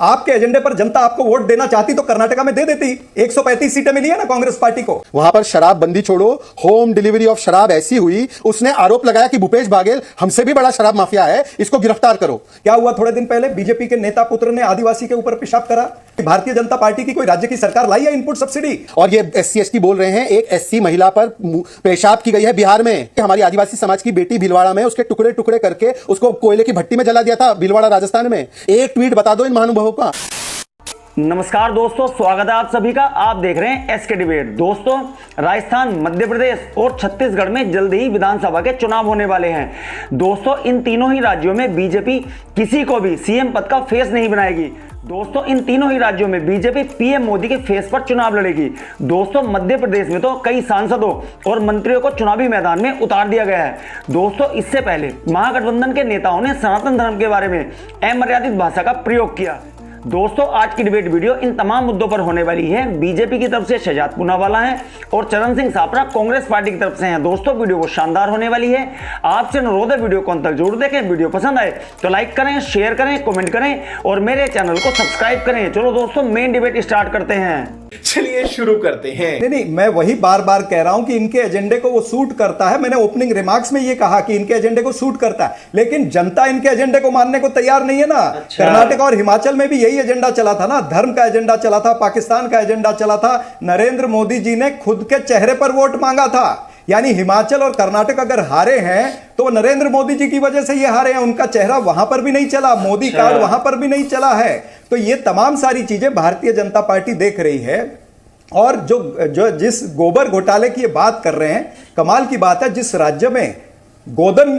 आपके एजेंडे पर जनता आपको वोट देना चाहती तो कर्नाटका में दे देती। 135 सीटें मिली है ना कांग्रेस पार्टी को। वहां पर शराब बंदी छोड़ो, होम डिलीवरी ऑफ शराब ऐसी हुई, उसने आरोप लगाया कि भूपेश बाघेल हमसे भी बड़ा शराब माफिया है, इसको गिरफ्तार करो। क्या हुआ थोड़े दिन पहले बीजेपी के नेता पुत्र ने आदिवासी के ऊपर पेशाब करा। भारतीय जनता पार्टी की कोई राज्य की सरकार लाई है इनपुट सब्सिडी? और ये SC/ST बोल रहे हैं, एक SC महिला पर पेशाब की गई है बिहार में। हमारी आदिवासी समाज की बेटी भीलवाड़ा में उसके टुकड़े टुकड़े करके उसको कोयले की भट्टी में जला दिया था, भीलवाड़ा राजस्थान में। एक ट्वीट बता दो इन महानुभावों का। नमस्कार दोस्तों, स्वागत है आप सभी का। आप देख रहे हैं SK डिबेट। दोस्तों, राजस्थान, मध्य प्रदेश और छत्तीसगढ़ में जल्द ही विधानसभा के चुनाव होने वाले हैं। दोस्तों, इन तीनों ही राज्यों में बीजेपी किसी को भी CM पद का फेस नहीं बनाएगी। दोस्तों, इन तीनों ही राज्यों में बीजेपी PM मोदी के फेस पर चुनाव लड़ेगी। दोस्तों, मध्य प्रदेश में तो कई सांसदों और मंत्रियों को चुनावी मैदान में उतार दिया गया है। दोस्तों, इससे पहले महागठबंधन के नेताओं ने सनातन धर्म के बारे में अमर्यादित भाषा का प्रयोग किया। दोस्तों, आज की डिबेट वीडियो इन तमाम मुद्दों पर होने वाली है। बीजेपी की तरफ से शहजाद पूनावाला है और चरण सिंह सापरा कांग्रेस पार्टी की तरफ से हैं। दोस्तों, वीडियो वो शानदार होने वाली है। आपसे अनुरोध है वीडियो को अंत तक जरूर देखें। वीडियो पसंद आए तो लाइक करें, शेयर करें, कमेंट करें और मेरे चैनल को सब्सक्राइब करें। चलो दोस्तों, मेन डिबेट स्टार्ट करते हैं। चलिए शुरू करते हैं। नहीं, मैं वही बार बार कह रहा हूं कि इनके एजेंडे को वो सूट करता है। मैंने ओपनिंग रिमार्क्स में ये कहा कि इनके एजेंडे को सूट करता है, लेकिन जनता इनके एजेंडे को मानने को तैयार नहीं है ना। कर्नाटक और हिमाचल में भी यही एजेंडा चला था ना। धर्म का एजेंडा चला था, पाकिस्तान का एजेंडा चला था। नरेंद्र मोदी जी ने खुद के चेहरे पर वोट मांगा था। यानी हिमाचल और कर्नाटक अगर हारे हैं तो नरेंद्र मोदी जी की वजह से ये हारे हैं। उनका चेहरा वहां पर भी नहीं चला, मोदी कार्ड वहां पर भी नहीं चला है। तो ये तमाम सारी चीजें भारतीय जनता पार्टी देख रही है। और जो जिस गोबर घोटाले की ये बात कर रहे हैं, कमाल की बात है, जिस राज्य में गोधन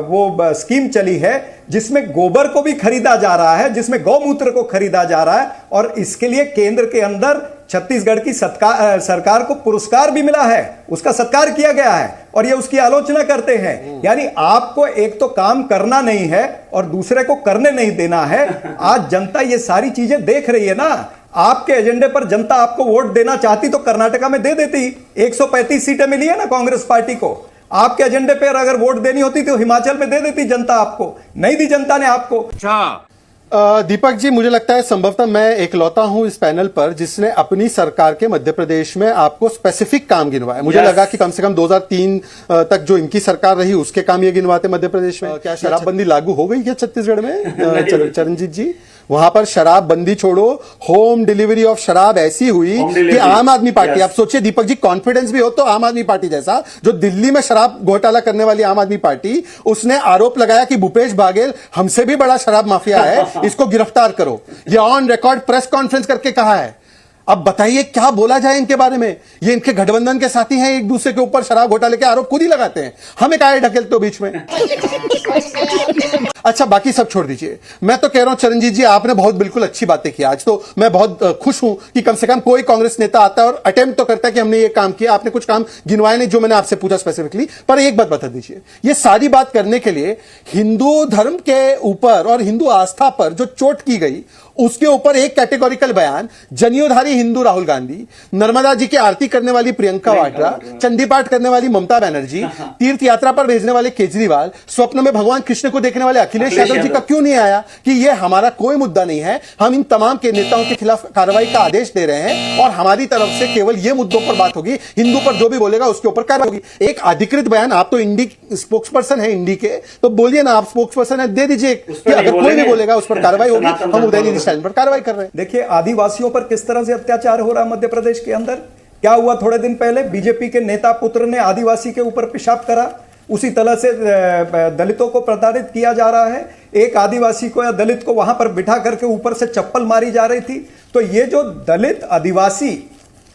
वो स्कीम चली है जिसमें गोबर को भी खरीदा जा रहा है, जिसमें गौमूत्र को खरीदा जा रहा है, और इसके लिए केंद्र के अंदर छत्तीसगढ़ की सरकार को पुरस्कार भी मिला है, उसका सत्कार किया गया है और ये उसकी आलोचना करते हैं। यानी आपको एक तो काम करना नहीं है और दूसरे को करने नहीं देना है। आज जनता ये सारी चीजें देख रही है ना। आपके एजेंडे पर जनता आपको वोट देना चाहती तो कर्नाटका में दे देती। 135 सीटें मिली है ना कांग्रेस पार्टी को। आपके एजेंडे पर अगर वोट देनी होती तो हिमाचल में दे देती जनता, आपको नहीं दी जनता ने आपको। दीपक जी, मुझे लगता है संभवतः मैं एकलौता हूं इस पैनल पर जिसने अपनी सरकार के मध्य प्रदेश में आपको स्पेसिफिक काम गिनवाए। मुझे लगा कि कम से कम 2003 तक जो इनकी सरकार रही उसके काम ये गिनवाते मध्य प्रदेश में। क्या शराबबंदी लागू हो गई क्या छत्तीसगढ़ में? चरणजीत जी, वहां पर शराब बंदी छोड़ो, होम डिलीवरी ऑफ शराब ऐसी हुई कि आम आदमी पार्टी, आप सोचिए दीपक जी, कॉन्फिडेंस भी हो तो आम आदमी पार्टी जैसा, जो दिल्ली में शराब घोटाला करने वाली आम आदमी पार्टी, उसने आरोप लगाया कि भूपेश बाघेल हमसे भी बड़ा शराब माफिया है, इसको गिरफ्तार करो। ये ऑन रिकॉर्ड प्रेस कॉन्फ्रेंस करके कहा है। अब बताइए क्या बोला जाए इनके बारे में। ये इनके गठबंधन के साथी हैं, एक दूसरे के ऊपर शराब घोटाले के आरोप खुद ही लगाते हैं। हमें काहे ढकेलते हो बीच में? अच्छा, बाकी सब छोड़ दीजिए। मैं तो कह रहा हूं चरणजीत जी, आपने बहुत बिल्कुल अच्छी बातें की आज। तो मैं बहुत खुश हूं कि कम से कम कोई कांग्रेस नेता आता है और अटेम्प्ट तो करता है कि हमने ये काम किया। आपने कुछ काम गिनवाए नहीं जो मैंने आपसे पूछा स्पेसिफिकली। पर एक बात बता दीजिए, ये सारी बात करने के लिए हिंदू धर्म के ऊपर और हिंदू आस्था पर जो चोट की गई उसके ऊपर एक कैटेगोरिकल बयान, जनियोधारी हिंदू राहुल गांधी, नर्मदा जी की आरती करने वाली प्रियंका वाड्रा, चंडी पाठ करने वाली ममता बनर्जी, तीर्थ यात्रा पर भेजने वाले केजरीवाल, स्वप्न में भगवान कृष्ण को देखने वाले अखिलेश यादव जी का क्यों नहीं आया कि ये हमारा कोई मुद्दा नहीं है, हम इन तमाम के नेताओं के खिलाफ कार्रवाई का आदेश दे रहे हैं और हमारी तरफ से केवल ये मुद्दों पर बात होगी, हिंदू पर जो भी बोलेगा उसके ऊपर कार्रवाई होगी। एक अधिकृत बयान, आप तो इंडी स्पोक्स पर्सन है इंडी के, तो बोलिए ना, आप स्पोक्स पर्सन है, दे दीजिए कि अगर कोई भी बोलेगा उस पर कार्रवाई होगी, हम उदयनिधि स्टाइल पर कार्रवाई कर रहे हैं। देखिए, आदिवासियों पर किस तरह से अत्याचार हो रहा है मध्य प्रदेश के अंदर। क्या हुआ थोड़े दिन पहले, बीजेपी के नेता पुत्र ने आदिवासी के ऊपर पेशाब करा। उसी तरह से दलितों को प्रताड़ित किया जा रहा है। एक आदिवासी को या दलित को वहां पर बिठा करके ऊपर से चप्पल मारी जा रही थी। तो ये जो दलित, आदिवासी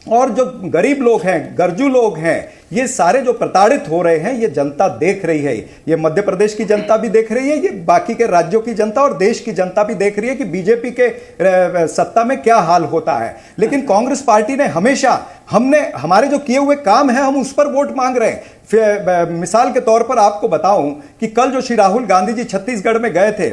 और जो गरीब लोग हैं, गरजू लोग हैं, ये सारे जो प्रताड़ित हो रहे हैं, ये जनता देख रही है। ये मध्य प्रदेश की जनता भी देख रही है, ये बाकी के राज्यों की जनता और देश की जनता भी देख रही है कि बीजेपी के सत्ता में क्या हाल होता है। लेकिन कांग्रेस पार्टी ने हमेशा, हमारे जो किए हुए काम है हम उस पर वोट मांग रहे हैं। मिसाल के तौर पर आपको बताऊं कि कल जो श्री राहुल गांधी जी छत्तीसगढ़ में गए थे,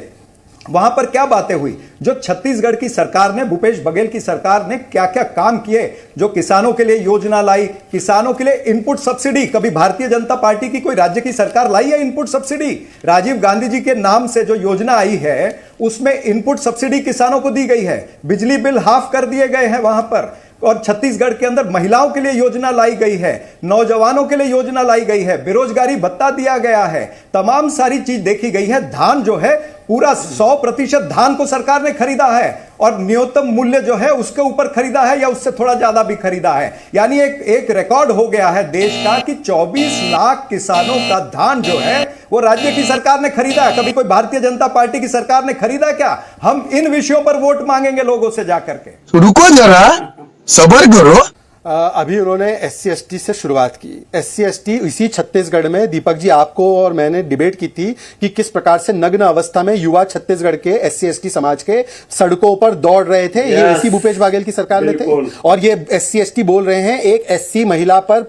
वहां पर क्या बातें हुई, जो छत्तीसगढ़ की सरकार ने, भूपेश बघेल की सरकार ने क्या क्या काम किए, जो किसानों के लिए योजना लाई, किसानों के लिए इनपुट सब्सिडी, कभी भारतीय जनता पार्टी की कोई राज्य की सरकार लाई है इनपुट सब्सिडी? राजीव गांधी जी के नाम से जो योजना आई है उसमें इनपुट सब्सिडी किसानों को दी गई है, बिजली बिल हाफ कर दिए गए हैं वहां पर। और छत्तीसगढ़ के अंदर महिलाओं के लिए योजना लाई गई है, नौजवानों के लिए योजना लाई गई है, बेरोजगारी भत्ता दिया गया है, तमाम सारी चीज देखी गई है। धान जो है पूरा 100% धान को सरकार ने खरीदा है और न्यूनतम मूल्य जो है उसके ऊपर खरीदा है या उससे थोड़ा ज्यादा भी खरीदा है। यानी एक रिकॉर्ड हो गया है देश का कि 24 लाख किसानों का धान जो है वो राज्य की सरकार ने खरीदा है। कभी कोई भारतीय जनता पार्टी की सरकार ने खरीदा क्या? हम इन विषयों पर वोट मांगेंगे लोगों से जाकर के। रुको जरा, सबर करो। अभी उन्होंने SC/ST से शुरुआत की। SC/ST इसी छत्तीसगढ़ में, दीपक जी आपको और मैंने डिबेट की थी कि किस प्रकार से नग्न अवस्था में युवा छत्तीसगढ़ के SC/ST समाज के सड़कों पर दौड़ रहे थे। ये इसी भूपेश बघेल की सरकार में थे। और ये SC/ST बोल रहे हैं एक SC महिला पर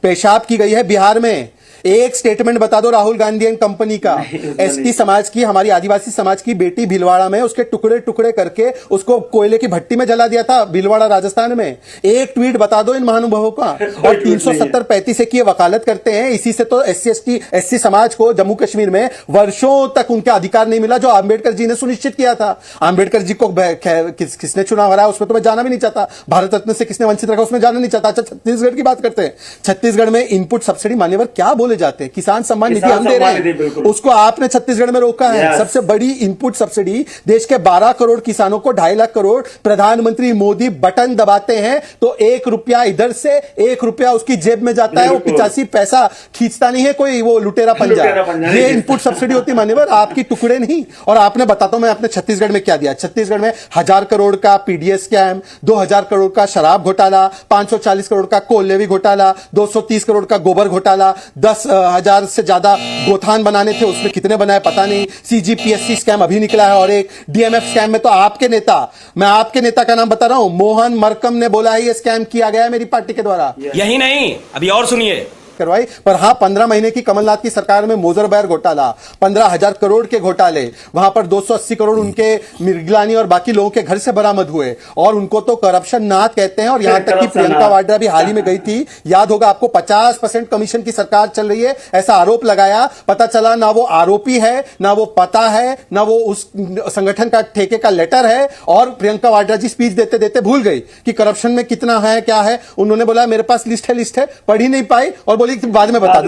पेशाब की गई है बिहार में। एक स्टेटमेंट बता दो राहुल गांधी एंड कंपनी का, ST समाज की, हमारी आदिवासी समाज की बेटी भीलवाड़ा में उसके टुकड़े टुकड़े करके उसको कोयले की भट्टी में जला दिया था, भीलवाड़ा राजस्थान में। एक ट्वीट बता दो इन महानुभावों का। और 370-35 की वकालत करते हैं। इसी से तो SC समाज को जम्मू कश्मीर में वर्षों तक उनका अधिकार नहीं मिला जो आंबेडकर जी ने सुनिश्चित किया था। आंबेडकर जी को किसने चुनाव हराया उसमें तो मैं जाना भी नहीं चाहता, भारत रत्न से किसने वंचित रखा उसमें जाना नहीं चाहता। अच्छा, छत्तीसगढ़ की बात करते हैं। छत्तीसगढ़ में इनपुट सब्सिडी मान्यवर क्या बोले जाते हैं, किसान सम्मान निधि हम दे रहे हैं, उसको आपने छत्तीसगढ़ में रोका है। सबसे बड़ी इनपुट सब्सिडी देश के 12 करोड़ किसानों को 2.5 लाख करोड़ प्रधानमंत्री मोदी बटन दबाते हैं तो 1 रुपया इधर से 1 रुपया उसकी जेब में जाता है। वो 85 पैसा खींचता नहीं है कोई वो लुटेरा पंजा। ये इनपुट सब्सिडी होती मान्यवर, आपकी टुकड़े नहीं। और आपने बताता हूं मैं आपने छत्तीसगढ़ में क्या दिया। छत्तीसगढ़ में 1000 करोड़ का PDS स्कैम, 2000 करोड़ का शराब घोटाला, 540 करोड़ का कोल लेवी घोटाला, 230 करोड़ का गोबर घोटाला, 10,000 से ज्यादा गोथान बनाने थे, उसमें कितने बनाए पता नहीं। CGPSC स्कैम अभी निकला है। और एक DMF स्कैम में तो आपके नेता, मैं आपके नेता का नाम बता रहा हूं, मोहन मरकम ने बोला है ये स्कैम किया गया है मेरी पार्टी के द्वारा। यही नहीं, अभी और सुनिए करवाई। पर हां, 15 महीने की कमलनाथ की सरकार में मोजरबैर घोटाला, 15,000 करोड़ के घोटाले, वहां पर 280 करोड़ उनके मिर्गिलानी और बाकी लोगों के घर से बरामद हुए। और उनको तो करप्शन नाथ कहते हैं। और यहां तक कि प्रियंका वाड्रा भी हाल ही में गई थी, याद होगा आपको, 50% कमीशन की सरकार चल रही है ऐसा आरोप लगाया। पता चला ना वो आरोपी है, ना वो पता है, ना वो उस संगठन का ठेके का लेटर है। और प्रियंका वाड्रा जी स्पीच देते देते भूल गई कि करप्शन में कितना है क्या है। उन्होंने बोला मेरे पास लिस्ट है, पढ़ ही नहीं पाई और बाद में बता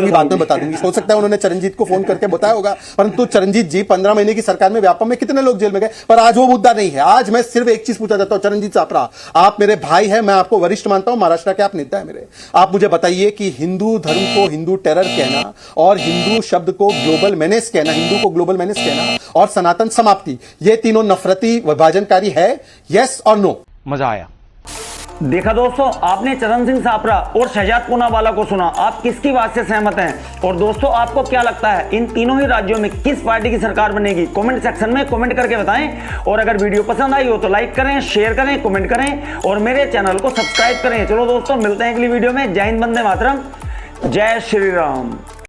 दूंगी। हो सकता है उन्होंने चरणजीत को फोन करके बताया होगा, परंतु चरणजीत जी 15 महीने की सरकार में व्यापम में कितने लोग जेल में गए। पर आज वो मुद्दा नहीं है। आज मैं सिर्फ एक चीज पूछा जाता हूं, चरणजीत सापरा, आप मेरे भाई हैं, मैं आपको वरिष्ठ मानता हूं, महाराष्ट्र के आप नेता है मेरे। आप मुझे बताइए कि हिंदू धर्म को हिंदू टेरर कहना और हिंदू शब्द को ग्लोबल मेनेस कहना, हिंदू को ग्लोबल मेनेस कहना और सनातन समाप्ति, ये तीनों नफरती विभाजनकारी है, यस और नो? मजा आया। देखा दोस्तों, आपने चरण सिंह सापरा और शहजाद पूनावाला को सुना। आप किसकी बात से सहमत हैं? और दोस्तों, आपको क्या लगता है इन तीनों ही राज्यों में किस पार्टी की सरकार बनेगी? कमेंट सेक्शन में कमेंट करके बताएं। और अगर वीडियो पसंद आई हो तो लाइक करें, शेयर करें, कमेंट करें और मेरे चैनल को सब्सक्राइब करें। चलो दोस्तों, मिलते हैं अगली वीडियो में। जय हिंद, वंदे मातरम, जय श्री राम।